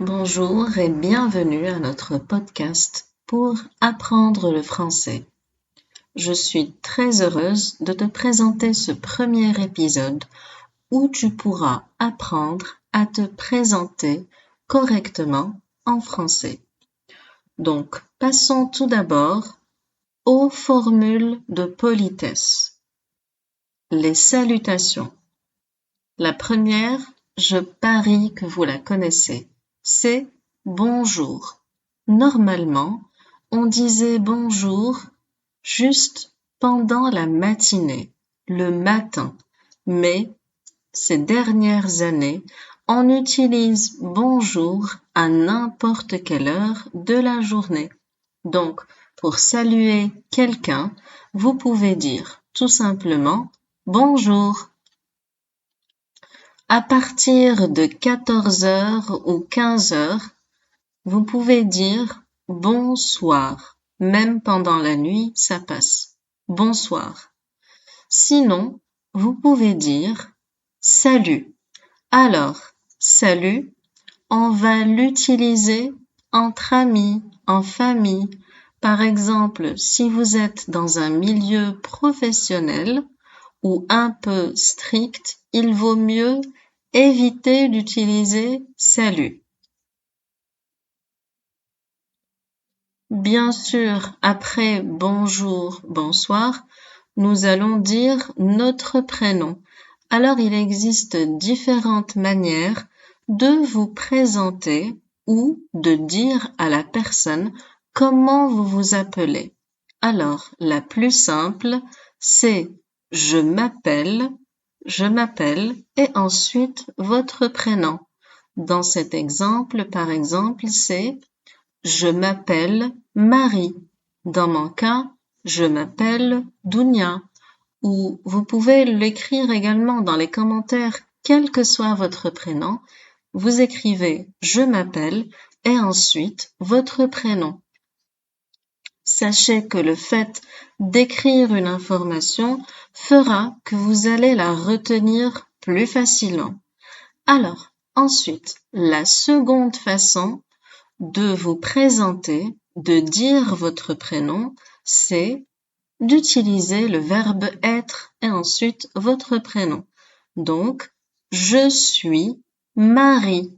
Bonjour et bienvenue à notre podcast pour apprendre le français. Je suis très heureuse de te présenter ce premier épisode où tu pourras apprendre à te présenter correctement en français. Donc, passons tout d'abord aux formules de politesse. Les salutations. La première, je parie que vous la connaissez. C'est bonjour. Normalement, on disait bonjour juste pendant la matinée, le matin. Mais ces dernières années, on utilise bonjour à n'importe quelle heure de la journée. Donc, pour saluer quelqu'un, vous pouvez dire tout simplement bonjour. À partir de 14 heures ou 15 heures, vous pouvez dire bonsoir. Même pendant la nuit, ça passe. Bonsoir. Sinon, vous pouvez dire salut. Alors, salut, on va l'utiliser entre amis, en famille. Par exemple, si vous êtes dans un milieu professionnel ou un peu strict, il vaut mieux éviter d'utiliser salut. Bien sûr, après bonjour, bonsoir, nous allons dire notre prénom. Alors, il existe différentes manières de vous présenter ou de dire à la personne comment vous vous appelez. Alors, la plus simple, c'est je m'appelle et ensuite votre prénom. Dans cet exemple, par exemple, c'est je m'appelle Marie. Dans mon cas, je m'appelle Dounia. Ou vous pouvez l'écrire également dans les commentaires, quel que soit votre prénom. Vous écrivez je m'appelle et ensuite votre prénom. Sachez que le fait d'écrire une information fera que vous allez la retenir plus facilement. Alors, ensuite, la seconde façon de vous présenter, de dire votre prénom, c'est d'utiliser le verbe être et ensuite votre prénom. Donc, je suis Marie,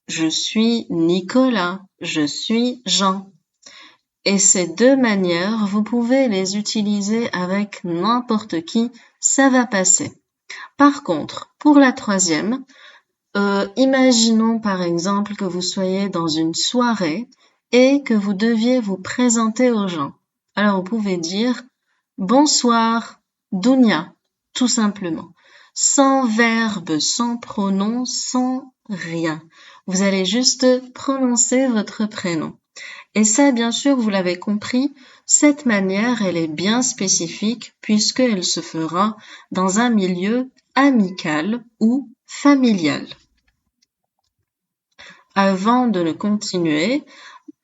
je suis Nicolas, je suis Jean. Et ces deux manières, vous pouvez les utiliser avec n'importe qui, ça va passer. Par contre, pour la troisième, imaginons par exemple que vous soyez dans une soirée et que vous deviez vous présenter aux gens. Alors vous pouvez dire bonsoir, Dounia, tout simplement. Sans verbe, sans pronom, sans rien. Vous allez juste prononcer votre prénom. Et ça, bien sûr, vous l'avez compris, cette manière, elle est bien spécifique puisqu'elle se fera dans un milieu amical ou familial. Avant de continuer,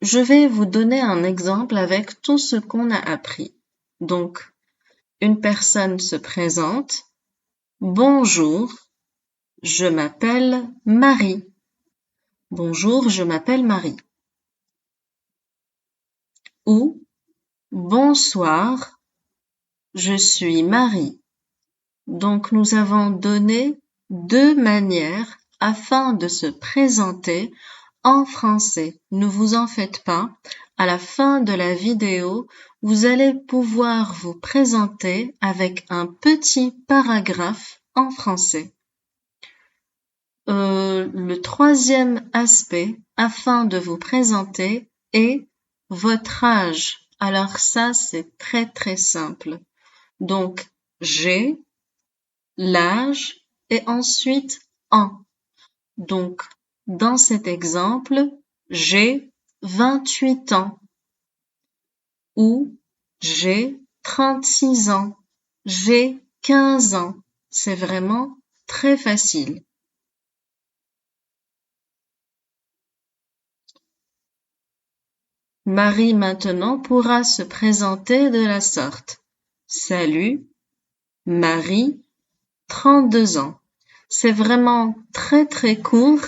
je vais vous donner un exemple avec tout ce qu'on a appris. Donc, une personne se présente. Bonjour, je m'appelle Marie. Bonjour, je m'appelle Marie. Ou bonsoir, je suis Marie. Donc, nous avons donné deux manières afin de se présenter en français. Ne vous en faites pas. À la fin de la vidéo, vous allez pouvoir vous présenter avec un petit paragraphe en français. Le troisième aspect afin de vous présenter est votre âge. Alors ça, c'est très très simple. Donc, j'ai l'âge et ensuite en. Donc, dans cet exemple, j'ai 28 ans ou j'ai 36 ans, j'ai 15 ans. C'est vraiment très facile. Marie maintenant pourra se présenter de la sorte. Salut, Marie, 32 ans. C'est vraiment très très court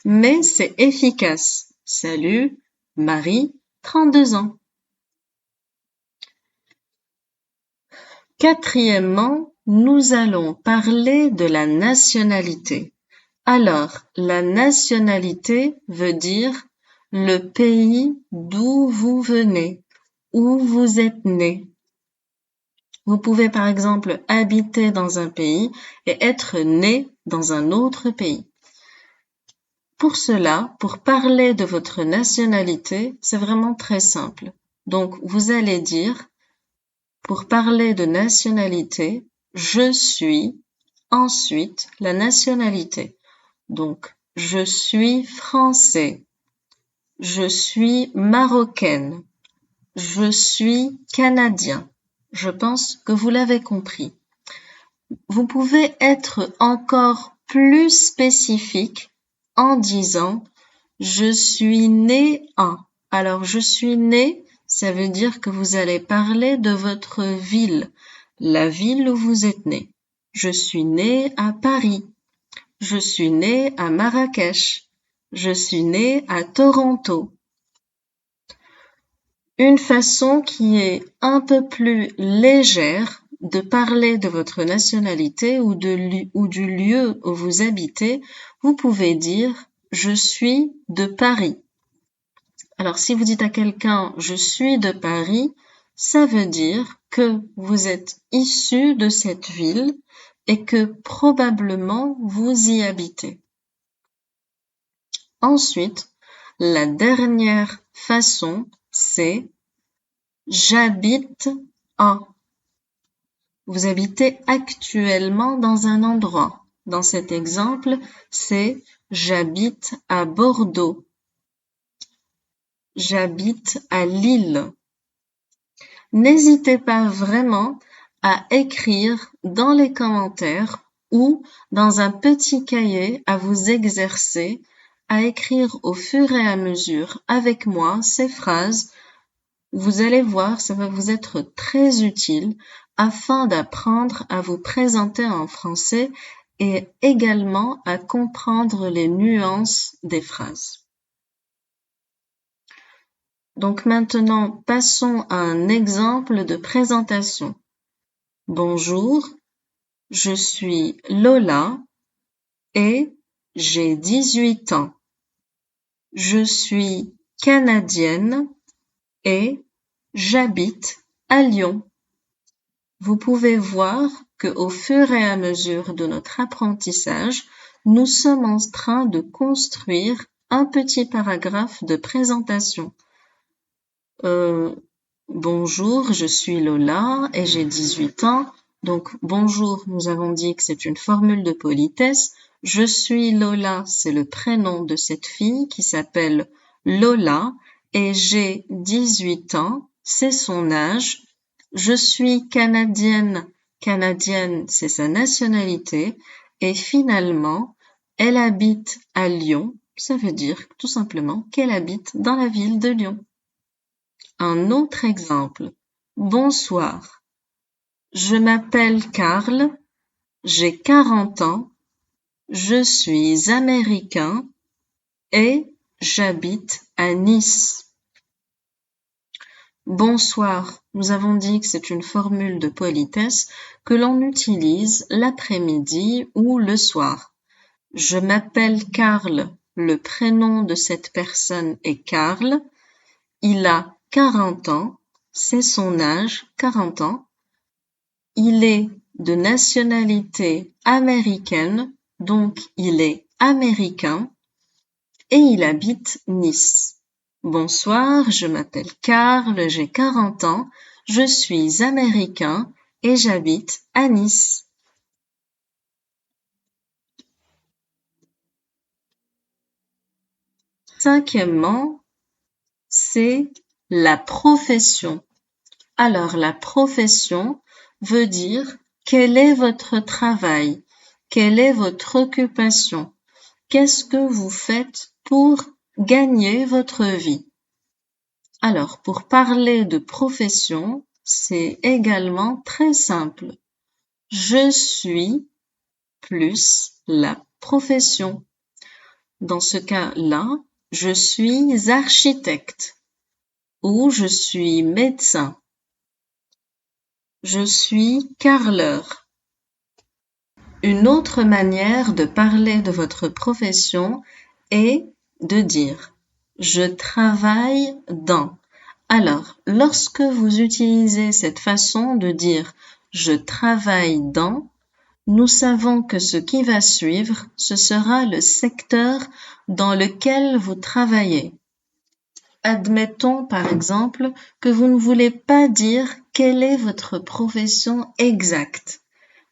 mais c'est efficace. Salut, Marie, 32 ans. Quatrièmement, nous allons parler de la nationalité. Alors, la nationalité veut dire le pays d'où vous venez, où vous êtes né. Vous pouvez par exemple habiter dans un pays et être né dans un autre pays. Pour cela, pour parler de votre nationalité, c'est vraiment très simple. Donc, vous allez dire, pour parler de nationalité, je suis, ensuite la nationalité. Donc, je suis français, je suis marocaine, je suis canadien. Je pense que vous l'avez compris. Vous pouvez être encore plus spécifique en disant je suis né en. Alors, je suis né, ça veut dire que vous allez parler de votre ville, la ville où vous êtes né. Je suis né à Paris. Je suis né à Marrakech. Je suis né à Toronto. Une façon qui est un peu plus légère de parler de votre nationalité ou du lieu où vous habitez, vous pouvez dire « Je suis de Paris ». Alors, si vous dites à quelqu'un « Je suis de Paris », ça veut dire que vous êtes issu de cette ville et que probablement vous y habitez. Ensuite, la dernière façon, c'est « J'habite à ». Vous habitez actuellement dans un endroit. Dans cet exemple, c'est « J'habite à Bordeaux ». J'habite à Lille. N'hésitez pas vraiment à écrire dans les commentaires ou dans un petit cahier à vous exercer à écrire au fur et à mesure avec moi ces phrases. Vous allez voir, ça va vous être très utile afin d'apprendre à vous présenter en français et également à comprendre les nuances des phrases. Donc maintenant, passons à un exemple de présentation. Bonjour, je suis Lola et j'ai 18 ans. Je suis canadienne et j'habite à Lyon. Vous pouvez voir que au fur et à mesure de notre apprentissage, nous sommes en train de construire un petit paragraphe de présentation. Bonjour, je suis Lola et j'ai 18 ans. Donc, bonjour, nous avons dit que c'est une formule de politesse. Je suis Lola, c'est le prénom de cette fille qui s'appelle Lola et j'ai 18 ans, c'est son âge. Je suis canadienne, c'est sa nationalité. Et finalement, elle habite à Lyon, ça veut dire tout simplement qu'elle habite dans la ville de Lyon. Un autre exemple. Bonsoir. Je m'appelle Karl, j'ai 40 ans, je suis américain et j'habite à Nice. Bonsoir. Nous avons dit que c'est une formule de politesse que l'on utilise l'après-midi ou le soir. Je m'appelle Karl. Le prénom de cette personne est Karl. Il a 40 ans. C'est son âge, 40 ans. Il est de nationalité américaine, donc il est américain et il habite Nice. Bonsoir, je m'appelle Karl, j'ai 40 ans, je suis américain et j'habite à Nice. Cinquièmement, c'est la profession. Alors, la profession veut dire quel est votre travail, quelle est votre occupation, qu'est-ce que vous faites pour gagner votre vie. Alors, pour parler de profession, c'est également très simple. Je suis plus la profession. Dans ce cas-là, je suis architecte ou je suis médecin. Je suis carreleur. Une autre manière de parler de votre profession est de dire « je travaille dans ». Alors, lorsque vous utilisez cette façon de dire « je travaille dans », nous savons que ce qui va suivre, ce sera le secteur dans lequel vous travaillez. Admettons par exemple que vous ne voulez pas dire quelle est votre profession exacte.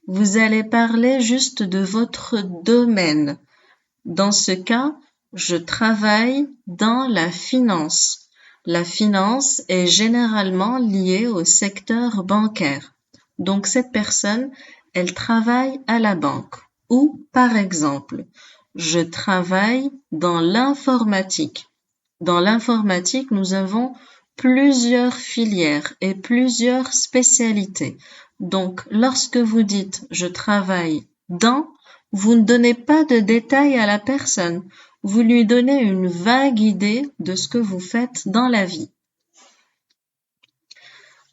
Vous allez parler juste de votre domaine. Dans ce cas, je travaille dans la finance. La finance est généralement liée au secteur bancaire. Donc cette personne, elle travaille à la banque. Ou par exemple, je travaille dans l'informatique. Dans l'informatique, nous avons plusieurs filières et plusieurs spécialités. Donc, lorsque vous dites « je travaille dans », vous ne donnez pas de détails à la personne. Vous lui donnez une vague idée de ce que vous faites dans la vie.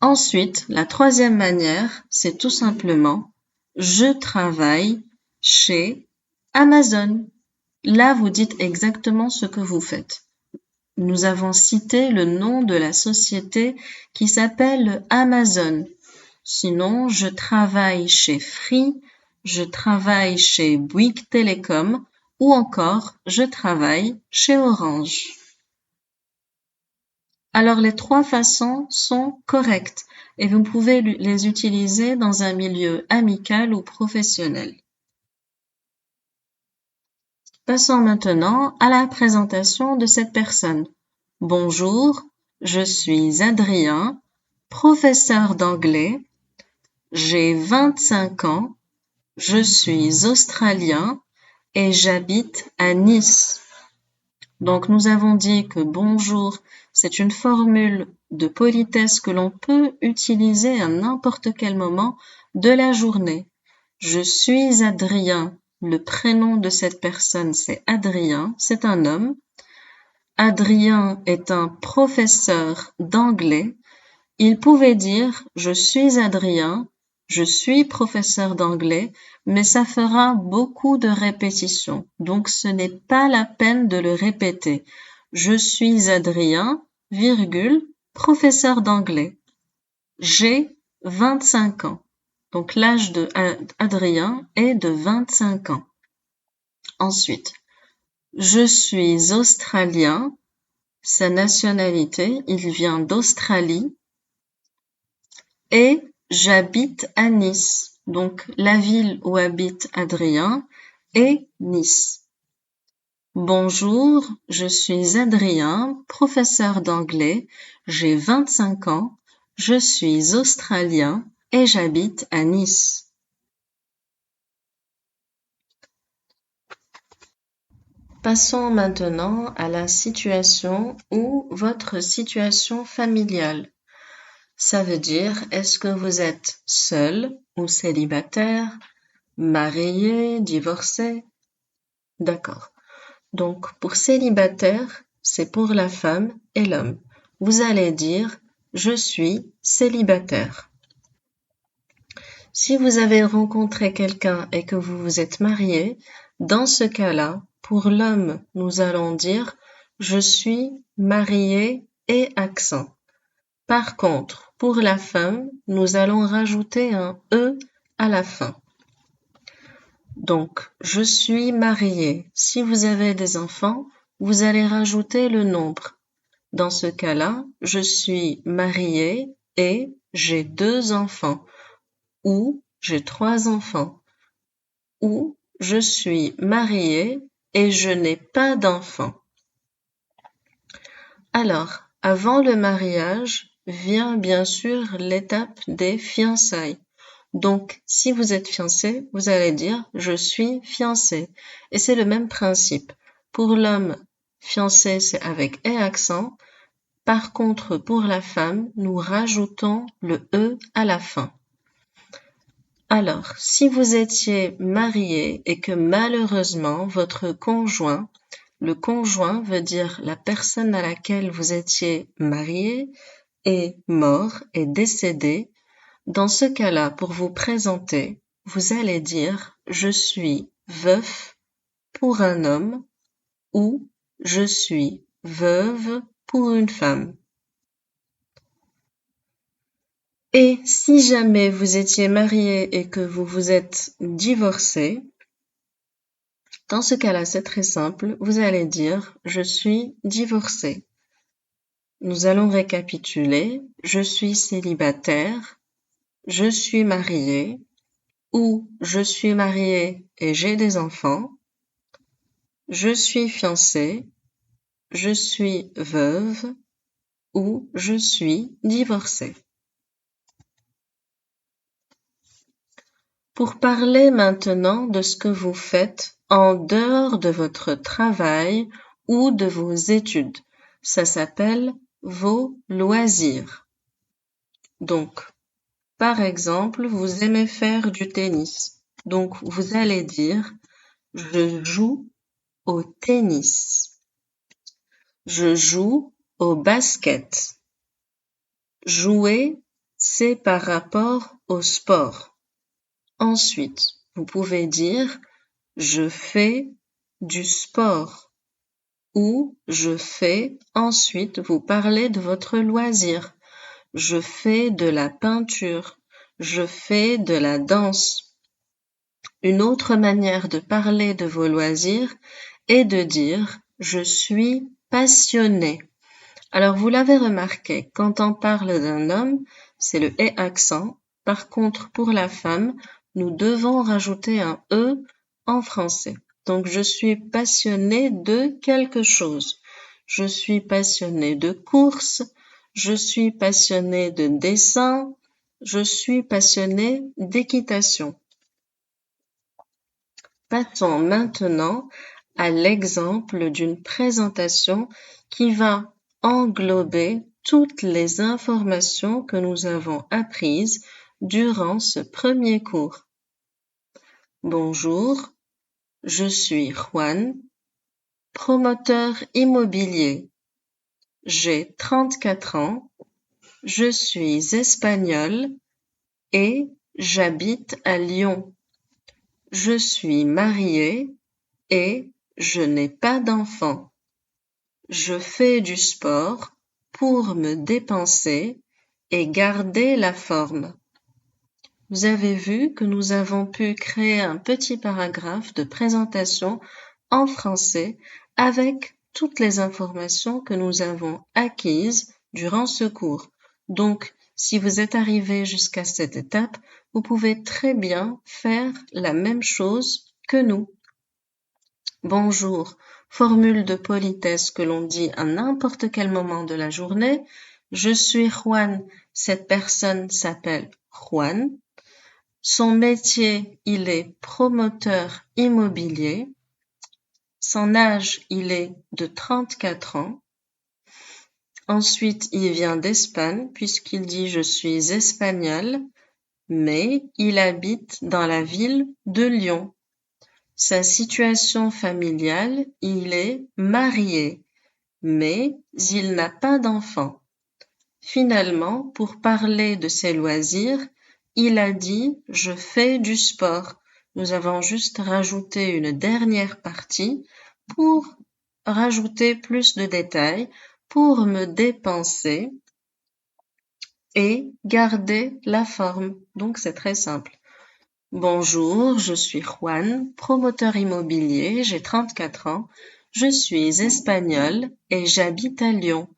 Ensuite, la troisième manière, c'est tout simplement « je travaille chez Amazon ». Là, vous dites exactement ce que vous faites. Nous avons cité le nom de la société qui s'appelle Amazon. Sinon, je travaille chez Free, je travaille chez Bouygues Télécom ou encore je travaille chez Orange. Alors les trois façons sont correctes et vous pouvez les utiliser dans un milieu amical ou professionnel. Passons maintenant à la présentation de cette personne. Bonjour, je suis Adrien, professeur d'anglais, j'ai 25 ans, je suis australien et j'habite à Nice. Donc nous avons dit que bonjour, c'est une formule de politesse que l'on peut utiliser à n'importe quel moment de la journée. Je suis Adrien. Le prénom de cette personne, c'est Adrien, c'est un homme. Adrien est un professeur d'anglais. Il pouvait dire « je suis Adrien, je suis professeur d'anglais », mais ça fera beaucoup de répétitions. Donc ce n'est pas la peine de le répéter. Je suis Adrien, virgule, professeur d'anglais. J'ai 25 ans. Donc l'âge de Adrien est de 25 ans. Ensuite, je suis australien. Sa nationalité, il vient d'Australie. Et j'habite à Nice. Donc la ville où habite Adrien est Nice. Bonjour, je suis Adrien, professeur d'anglais. J'ai 25 ans. Je suis australien et j'habite à Nice. Passons maintenant à la situation ou votre situation familiale. Ça veut dire, est-ce que vous êtes seul ou célibataire, marié, divorcé? D'accord. Donc, pour célibataire, c'est pour la femme et l'homme. Vous allez dire, je suis célibataire. Si vous avez rencontré quelqu'un et que vous vous êtes marié, dans ce cas-là, pour l'homme, nous allons dire « je suis marié » et accent. Par contre, pour la femme, nous allons rajouter un « e » à la fin. Donc, je suis marié. Si vous avez des enfants, vous allez rajouter le nombre. Dans ce cas-là, je suis marié et j'ai 2 enfants. Ou j'ai 3 enfants. Ou je suis marié et je n'ai pas d'enfants. Alors, avant le mariage, vient bien sûr l'étape des fiançailles. Donc, si vous êtes fiancé, vous allez dire « je suis fiancé ». Et c'est le même principe. Pour l'homme, fiancé, c'est avec « et » accent. Par contre, pour la femme, nous rajoutons le « e » à la fin. Alors, si vous étiez marié et que malheureusement votre conjoint le conjoint veut dire la personne à laquelle vous étiez marié est mort, est décédé. Dans ce cas-là, pour vous présenter, vous allez dire « Je suis veuf pour un homme » ou « Je suis veuve pour une femme ». Et si jamais vous étiez marié et que vous vous êtes divorcé, dans ce cas-là, c'est très simple, vous allez dire « Je suis divorcé ». Nous allons récapituler « Je suis célibataire »,« Je suis marié » ou « Je suis marié et j'ai des enfants »,« Je suis fiancé »,« Je suis veuve » ou « Je suis divorcé ». Pour parler maintenant de ce que vous faites en dehors de votre travail ou de vos études, ça s'appelle vos loisirs. Donc, par exemple, vous aimez faire du tennis. Donc, vous allez dire « Je joue au tennis ». Je joue au basket. Jouer, c'est par rapport au sport. Ensuite, vous pouvez dire « Je fais du sport » ou « Je fais », ensuite vous parlez de votre loisir. Je fais de la peinture. Je fais de la danse. Une autre manière de parler de vos loisirs est de dire « Je suis passionné ». Alors, vous l'avez remarqué, quand on parle d'un homme, c'est le « et » accent. Par contre, pour la femme, nous devons rajouter un « e » en français. Donc, je suis passionné de quelque chose. Je suis passionné de course. Je suis passionné de dessin. Je suis passionné d'équitation. Passons maintenant à l'exemple d'une présentation qui va englober toutes les informations que nous avons apprises durant ce premier cours. Bonjour, je suis Juan, promoteur immobilier. J'ai 34 ans, je suis espagnol et j'habite à Lyon. Je suis marié et je n'ai pas d'enfant. Je fais du sport pour me dépenser et garder la forme. Vous avez vu que nous avons pu créer un petit paragraphe de présentation en français avec toutes les informations que nous avons acquises durant ce cours. Donc, si vous êtes arrivé jusqu'à cette étape, vous pouvez très bien faire la même chose que nous. Bonjour, formule de politesse que l'on dit à n'importe quel moment de la journée. Je suis Juan, cette personne s'appelle Juan. Son métier, il est promoteur immobilier. Son âge, il est de 34 ans. Ensuite, il vient d'Espagne puisqu'il dit je suis espagnol, mais il habite dans la ville de Lyon. Sa situation familiale, il est marié, mais il n'a pas d'enfant. Finalement, pour parler de ses loisirs, il a dit « je fais du sport ». Nous avons juste rajouté une dernière partie pour rajouter plus de détails, pour me dépenser et garder la forme. Donc, c'est très simple. Bonjour, je suis Juan, promoteur immobilier, j'ai 34 ans, je suis espagnol et j'habite à Lyon.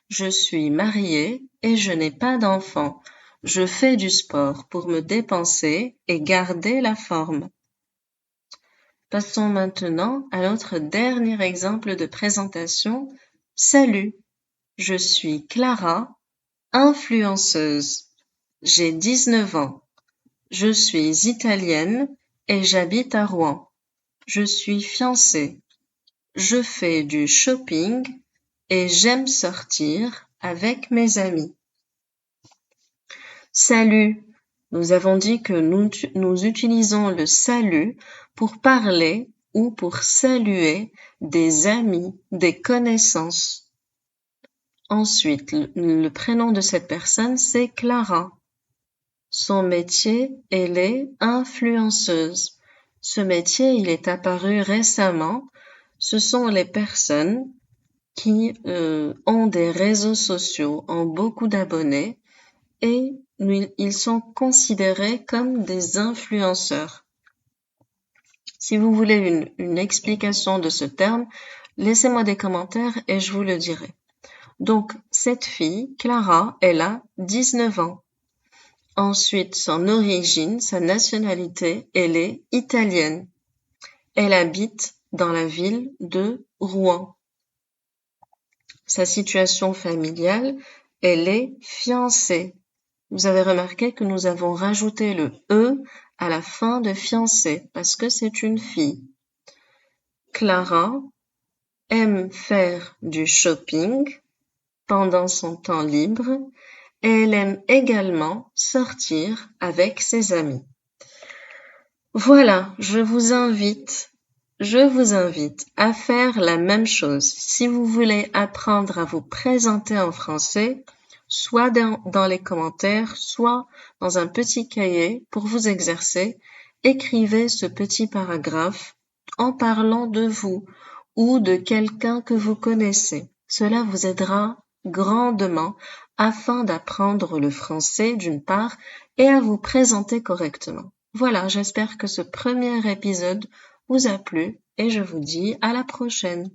Je suis marié et je n'ai pas d'enfant. Je fais du sport pour me dépenser et garder la forme. Passons maintenant à notre dernier exemple de présentation. Salut, je suis Clara, influenceuse. J'ai 19 ans. Je suis italienne et j'habite à Rouen. Je suis fiancée. Je fais du shopping et j'aime sortir avec mes amis. Salut. Nous avons dit que nous utilisons le salut pour parler ou pour saluer des amis, des connaissances. Ensuite, le prénom de cette personne, c'est Clara. Son métier, elle est influenceuse. Ce métier, il est apparu récemment. Ce sont les personnes qui ont des réseaux sociaux, ont beaucoup d'abonnés et ils sont considérés comme des influenceurs. Si vous voulez une explication de ce terme, laissez-moi des commentaires et je vous le dirai. Donc, cette fille, Clara, elle a 19 ans. Ensuite, son origine, sa nationalité, elle est italienne. Elle habite dans la ville de Rouen. Sa situation familiale, elle est fiancée. Vous avez remarqué que nous avons rajouté le « e » à la fin de fiancée parce que c'est une fille. Clara aime faire du shopping pendant son temps libre et elle aime également sortir avec ses amis. Voilà, je vous invite à faire la même chose. Si vous voulez apprendre à vous présenter en français, soit dans les commentaires, soit dans un petit cahier pour vous exercer, écrivez ce petit paragraphe en parlant de vous ou de quelqu'un que vous connaissez. Cela vous aidera grandement afin d'apprendre le français d'une part et à vous présenter correctement. Voilà, j'espère que ce premier épisode vous a plu et je vous dis à la prochaine.